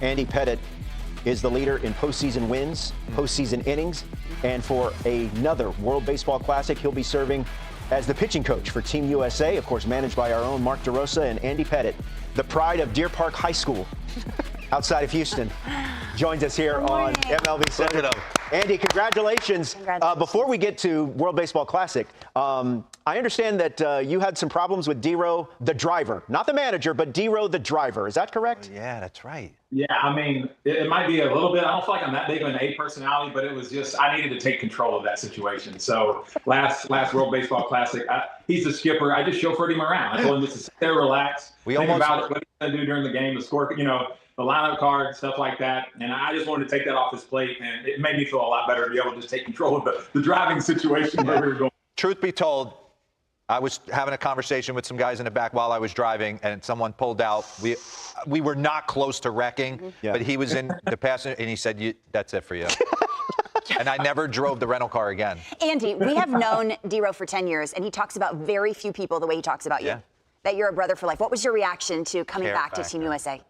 Andy Pettitte is the leader in postseason wins, postseason innings, and for another World Baseball Classic, he'll be serving as the pitching coach for Team USA, of course, managed by our own Mark DeRosa. And Andy Pettitte, the pride of Deer Park High School outside of Houston, joins us here on MLB Central. Andy, congratulations. Before we get to World Baseball Classic, I understand that you had some problems with D-Row, the driver. Not the manager, but D-Row, the driver. Is that correct? Yeah, that's right. Yeah, I mean, it might be a little bit. I don't feel like I'm that big of an A personality, but it was just I needed to take control of that situation. So last World Baseball Classic, he's the skipper. I just chauffeured him around. I told him just to sit there, relax, think about what he's going to do during the game, the score, the lineup card, stuff like that. And I just wanted to take that off his plate, and it made me feel a lot better to be able to just take control of the driving situation where we were going. Truth be told, I was having a conversation with some guys in the back while I was driving, and someone pulled out. We were not close to wrecking, but he was in the passenger, and he said, "That's it for you." And I never drove the rental car again. Andy, we have known D-Row for 10 years, and he talks about very few people the way he talks about you, that you're a brother for life. What was your reaction to coming back to Team USA?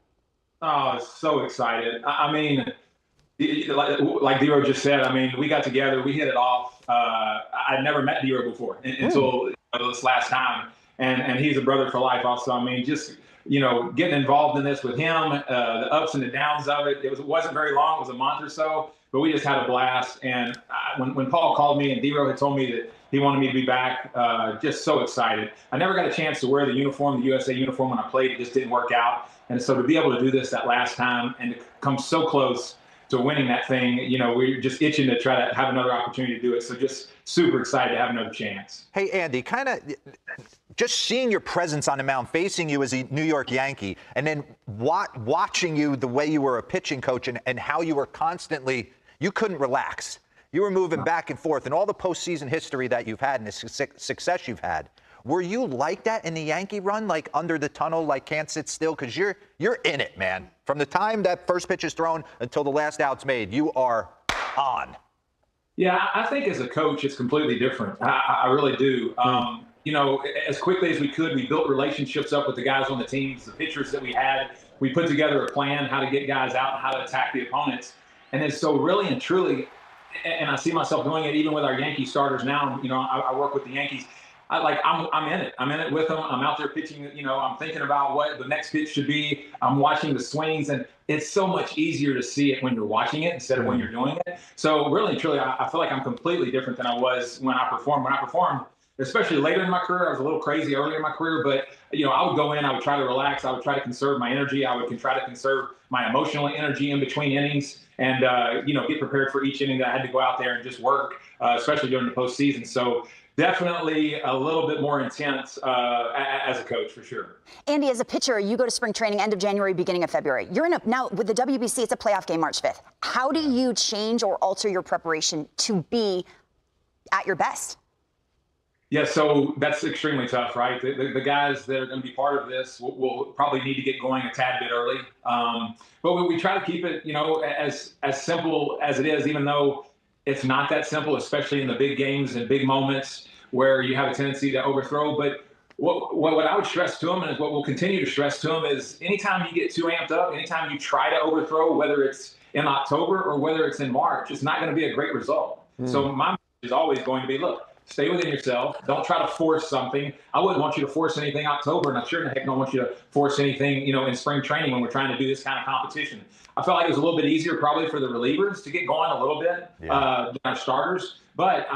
Oh, so excited. I mean, like D-Row just said, I mean, we got together, we hit it off. I'd never met D-Row before until this last time. And he's a brother for life also. I mean, just, getting involved in this with him, the ups and the downs of it. It wasn't very long. It was a month or so, but we just had a blast. And when Paul called me and D-Row had told me that he wanted me to be back, just so excited. I never got a chance to wear the uniform, the USA uniform when I played. It just didn't work out. And so to be able to do this that last time and to come so close to winning that thing, we're just itching to try to have another opportunity to do it. So just super excited to have another chance. Hey, Andy, kind of just seeing your presence on the mound, facing you as a New York Yankee, and then watching you the way you were a pitching coach and how you were constantly, you couldn't relax. You were moving back and forth, and all the postseason history that you've had and the success you've had. Were you like that in the Yankee run, like under the tunnel, like can't sit still? Because you're in it, man. From the time that first pitch is thrown until the last out's made, you are on. Yeah, I think as a coach, it's completely different. I really do. As quickly as we could, we built relationships up with the guys on the teams, the pitchers that we had. We put together a plan how to get guys out and how to attack the opponents. And then so really and truly, and I see myself doing it even with our Yankee starters now. I work with the Yankees. I'm in it. I'm in it with them. I'm out there pitching. I'm thinking about what the next pitch should be. I'm watching the swings, and it's so much easier to see it when you're watching it instead of when you're doing it. So really, truly, I feel like I'm completely different than I was when I performed. When I performed, especially later in my career, I was a little crazy earlier in my career, but I would go in, I would try to relax, I would try to conserve my energy, I would try to conserve my emotional energy in between innings, and get prepared for each inning that I had to go out there and just work, especially during the postseason. So definitely a little bit more intense as a coach, for sure. Andy, as a pitcher, you go to spring training end of January, beginning of February. You're now with the WBC, it's a playoff game March 5th. How do you change or alter your preparation to be at your best? Yeah, so that's extremely tough, right? The guys that are going to be part of this will probably need to get going a tad bit early. But we try to keep it, as simple as it is, even though it's not that simple, especially in the big games and big moments where you have a tendency to overthrow. But what I would stress to them, and what we'll continue to stress to them, is anytime you get too amped up, anytime you try to overthrow, whether it's in October or whether it's in March, it's not going to be a great result. So my message is always going to be, look, stay within yourself. Don't try to force something. I wouldn't want you to force anything October, and I sure in the heck don't want you to force anything, in spring training when we're trying to do this kind of competition. I felt like it was a little bit easier probably for the relievers to get going a little bit than our starters. But,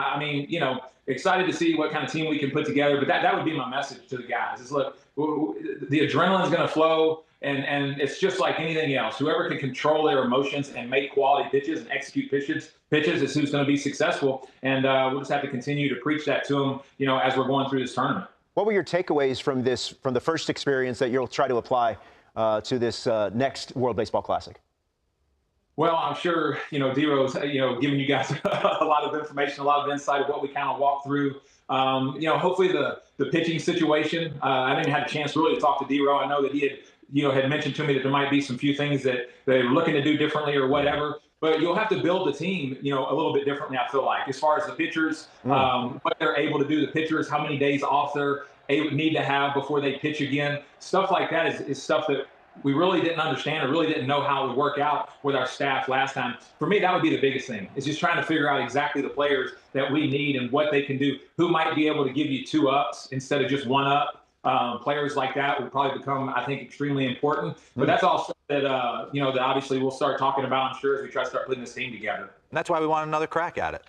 excited to see what kind of team we can put together. But that would be my message to the guys is, look, the adrenaline is going to flow, and it's just like anything else. Whoever can control their emotions and make quality pitches and execute pitches is who's going to be successful. And we'll just have to continue to preach that to them, as we're going through this tournament. What were your takeaways from the first experience that you'll try to apply to this next World Baseball Classic? Well, I'm sure, D-Row's, giving you guys a lot of information, a lot of insight of what we kind of walked through. Hopefully the pitching situation, I didn't have a chance really to talk to D-Row. I know that he had mentioned to me that there might be some few things that they're looking to do differently or whatever. But you'll have to build the team, a little bit differently, I feel like, as far as the pitchers, what they're able to do, the pitchers, how many days off they need to have before they pitch again. Stuff like that is stuff that we really didn't understand or really didn't know how it would work out with our staff last time. For me, that would be the biggest thing, is just trying to figure out exactly the players that we need and what they can do, who might be able to give you 2 ups instead of just 1 up. Players like that would probably become, I think, extremely important. But that's all stuff that, that obviously we'll start talking about, I'm sure, as we try to start putting this team together. And that's why we want another crack at it.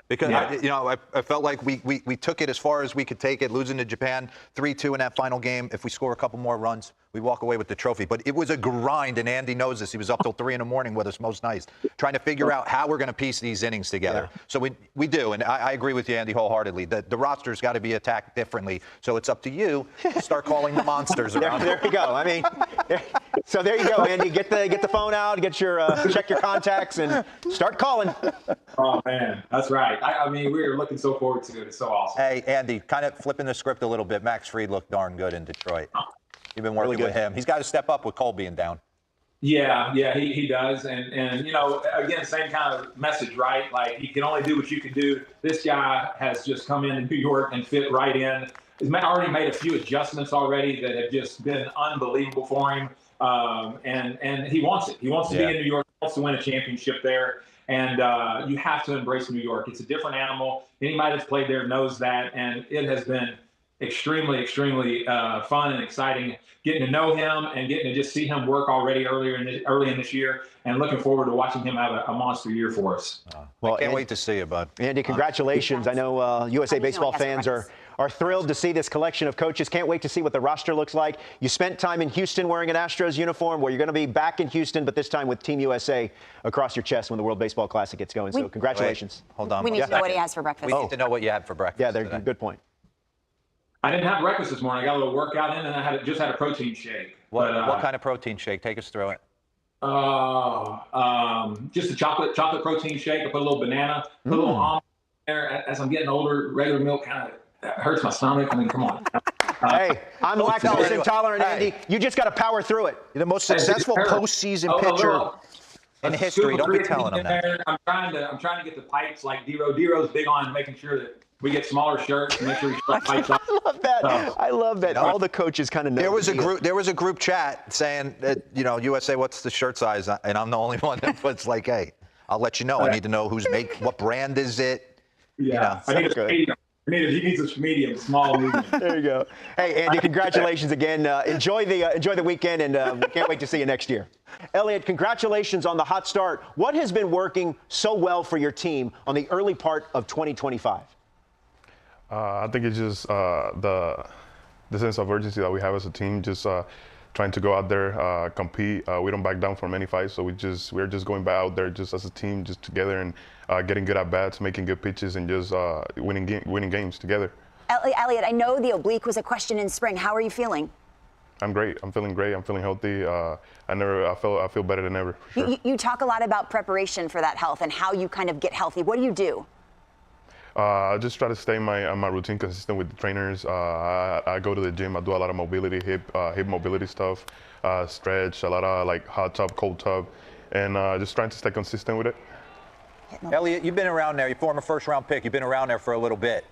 Because, I felt like we took it as far as we could take it, losing to Japan 3-2 in that final game. If we score a couple more runs, we walk away with the trophy. But it was a grind, and Andy knows this. He was up till 3 in the morning with us most nights, trying to figure out how we're going to piece these innings together. Yeah. So we do, and I agree with you, Andy, wholeheartedly. The roster's got to be attacked differently. So it's up to you to start calling the monsters around. There you go. I mean, so there you go, Andy. Get the phone out, get your check your contacts, and start calling. Oh man, that's right. I mean, we're looking so forward to it. It's so awesome. Hey, Andy, kind of flipping the script a little bit. Max Fried looked darn good in Detroit. You've been working with him. He's got to step up with Cole being down. Yeah, he does. And again, same kind of message, right? Like, you can only do what you can do. This guy has just come into New York and fit right in. He's already made a few adjustments already that have just been unbelievable for him. And he wants it. He wants to be in New York. He wants to win a championship there. And you have to embrace New York. It's a different animal. Anybody that's played there knows that. And it has been extremely, extremely fun and exciting getting to know him and getting to just see him work already early in this year, and looking forward to watching him have a monster year for us. Well, I can't wait to see you, bud. Andy, congratulations. I know USA Baseball fans are thrilled to see this collection of coaches. Can't wait to see what the roster looks like. You spent time in Houston wearing an Astros uniform. Well, you're going to be back in Houston, but this time with Team USA across your chest when the World Baseball Classic gets going. So congratulations. Wait, hold on. We need to know what he has for breakfast. We need to know what you had for breakfast. Yeah, today. good point. I didn't have breakfast this morning. I got a little workout in, and I just had a protein shake. What kind of protein shake? Take us through it. Just a chocolate protein shake. I put a little banana, put a little almond in there. As I'm getting older, regular milk kind of hurts my stomach. I mean, come on. Hey, I'm lactose intolerant, Andy. You just got to power through it. You're the most successful postseason pitcher in history. Don't be telling them that. I'm trying to get the pipes like D-Row. D-Row's big on making sure that we get smaller shirts and make sure we put pipes on. I love that. I love that. All the coaches kind of know. There was a group chat saying that, USA, what's the shirt size? And I'm the only one that puts like, hey, I'll let you know. I need to know what brand is it. Yeah, I need a medium. He needs a medium, small, medium. There you go. Hey, Andy, congratulations again. Enjoy the weekend, and we can't wait to see you next year. Elliot, congratulations on the hot start. What has been working so well for your team on the early part of 2025? I think it's just the sense of urgency that we have as a team, just trying to go out there, compete. We don't back down from any fight, so we're just going back out there just as a team, just together, and getting good at bats, making good pitches, and just winning games together. Elliot, I know the oblique was a question in spring. How are you feeling? I'm great. I'm feeling great. I'm feeling healthy. I feel better than ever. For sure. You talk a lot about preparation for that health and how you kind of get healthy. What do you do? I just try to stay my routine consistent with the trainers. I go to the gym. I do a lot of mobility, hip mobility stuff, stretch, a lot of like hot tub, cold tub, and just trying to stay consistent with it. Elliot, you've been around there. You're former first-round pick. You've been around there for a little bit.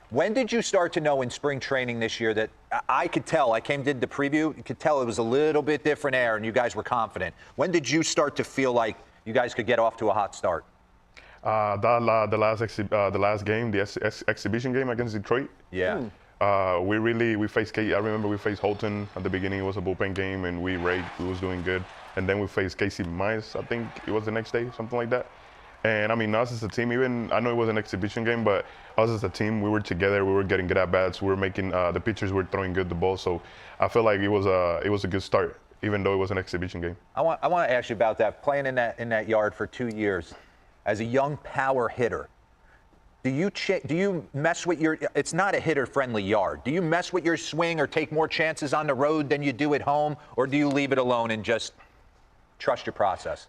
When did you start to know in spring training this year that I could tell? Did the preview. You could tell it was a little bit different air, and you guys were confident. When did you start to feel like you guys could get off to a hot start? The last game, the exhibition game against Detroit. Yeah. We faced I remember we faced Holton at the beginning. It was a bullpen game, and we was doing good. And then we faced Casey Mize, I think it was the next day, something like that. And I mean, us as a team, I know it was an exhibition game, but us as a team, we were together. We were getting good at bats. We were making the pitchers were throwing good the ball. So I feel like it was a good start, even though it was an exhibition game. I want to ask you about that. Playing in that yard for 2 years, as a young power hitter, do you mess with it's not a hitter-friendly yard. Do you mess with your swing or take more chances on the road than you do at home, or do you leave it alone and just trust your process?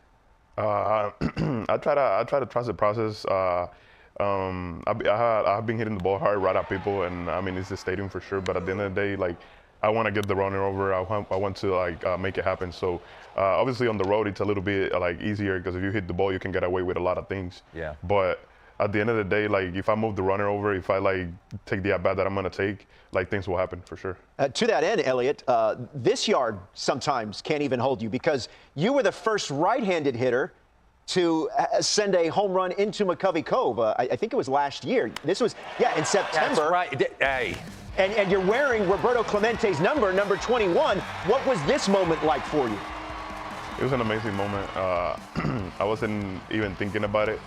I try to trust the process. I've been hitting the ball hard right at people, and I mean, it's the stadium for sure, but at the end of the day, like, I want to get the runner over. I want to make it happen. So obviously on the road it's a little bit like easier because if you hit the ball you can get away with a lot of things. Yeah. But at the end of the day, like if I move the runner over, if I like take the at bat that I'm gonna take, like things will happen for sure. To that end, Elliot, this yard sometimes can't even hold you because you were the first right-handed hitter to send a home run into McCovey Cove. I think it was last year. This was, in September. That's right. Hey. And you're wearing Roberto Clemente's number 21. What was this moment like for you? It was an amazing moment. I wasn't even thinking about it,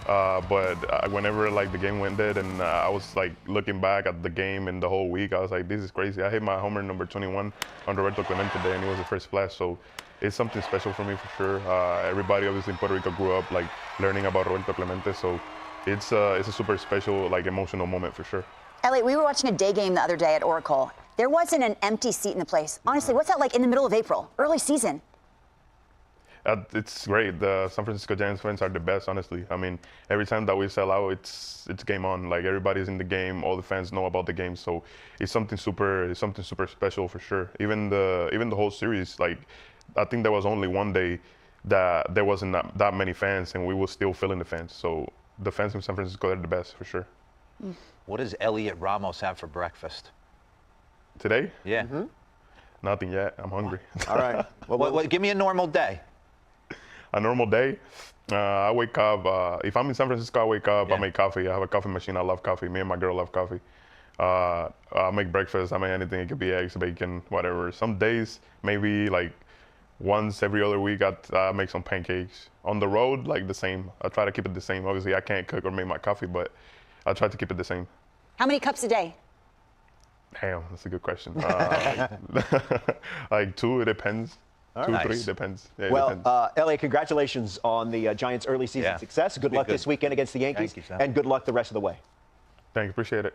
but whenever like the game went dead and I was like looking back at the game and the whole week, I was like, this is crazy. I hit my homer number 21 on Roberto Clemente Day, and it was the first splash. So it's something special for me for sure. Everybody obviously in Puerto Rico grew up like learning about Roberto Clemente, so it's a super special, like emotional moment for sure. Elliot, we were watching a day game the other day at Oracle. There wasn't an empty seat in the place. Honestly, what's that like in the middle of April, early season? It's great. The San Francisco Giants fans are the best, honestly. I mean, every time that we sell out, it's game on. Like everybody's in the game. All the fans know about the game, so it's something super special for sure. Even the whole series, like I think there was only one day that there wasn't that many fans, and we were still filling the fans. So the fans in San Francisco are the best for sure. What does Elliot Ramos have for breakfast? Today? Yeah. Nothing yet. I'm hungry. All right. Well, give me a normal day. A normal day, I wake up. If I'm in San Francisco, I wake up. Yeah. I make coffee. I have a coffee machine. I love coffee. Me and my girl love coffee. I make breakfast. I make anything. It could be eggs, bacon, whatever. Some days, maybe like once every other week, I make some pancakes. On the road, like the same. I try to keep it the same. Obviously, I can't cook or make my coffee, but I try to keep it the same. How many cups a day? Damn, that's a good question. Like 2, it depends. Two, Nice. 3, depends. Yeah, it Well, depends. Elliot, congratulations on the Giants' early season Yeah. success. Good Be luck good. this weekend against the Yankees, Thank you, Sam. and good luck the rest of the way. Thank you. Appreciate it.